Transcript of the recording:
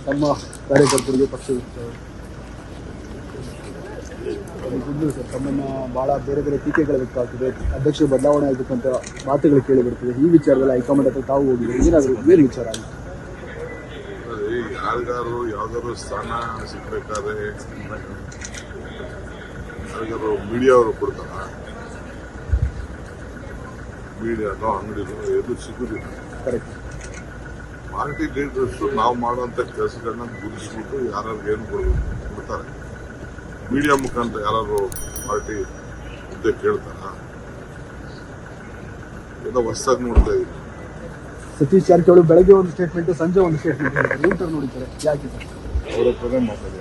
ತಮ್ಮ ಕಾರ್ಯಕರ್ತರಿಗೆ ಪಕ್ಷ ಸರ್ ತಮ್ಮನ್ನು ಭಾಳ ಬೇರೆ ಬೇರೆ ಟೀಕೆಗಳು ವ್ಯಕ್ತವಾಗ್ತದೆ, ಅಧ್ಯಕ್ಷರು ಬದಲಾವಣೆ ಆಗಬೇಕಂತ ಮಾತುಗಳು ಕೇಳಿ ಬರ್ತದೆ. ಈ ವಿಚಾರದಲ್ಲಿ ಹೈಕಮಾಂಡ್ ಹತ್ರ ತಾವು ಹೋಗಿದ್ರೆ ಏನು ವಿಚಾರ ಆಗಿದೆ? ಯಾರಿಗಾರು ಯಾವ್ದಾದ್ರು ಸ್ಥಾನ ಸಿಗ್ಬೇಕಾದ್ರೆ ಯಾರಿಗಾರು ಮೀಡಿಯಾವರು ಕೊಡ್ತಾರ? ಮೀಡಿಯಾನೋ ಅಂಗಡಿನೋ ಎದು ಸಿಗುದಿಲ್ಲ. ಕರೆಕ್ಟ್. ಪಾರ್ಟಿ ಲೀಡರ್ಸ್ ನಾವು ಮಾಡುವಂತ ಕೆಲಸಗಳನ್ನ ಗುರುತಿಸ್ಬಿಟ್ಟು ಯಾರ್ಯಾರಿಗೆ ಏನು ಕೊಡ್ತಾರೆ. ಮೀಡಿಯಾ ಮುಖಾಂತರ ಯಾರು ಪಾರ್ಟಿ ಹುದ್ದೆ ಕೇಳ್ತಾರ? ಏನೋ ಹೊಸದಾಗಿ ನೋಡ್ತಾ ಇದ್ದೀನಿ. ಸತೀಶ್ ಜಾರಕಿಹೊಳಿ ಬೆಳಗ್ಗೆ ಒಂದು ಸ್ಟೇಟ್ಮೆಂಟ್, ಸಂಜೆ ಒಂದು ಸ್ಟೇಟ್ಮೆಂಟ್ ನೋಡಿದ್ದಾರೆ. ಯಾಕೆ ಅವ್ರ ಹತ್ರನೇ ಮಾತಾಡಿ.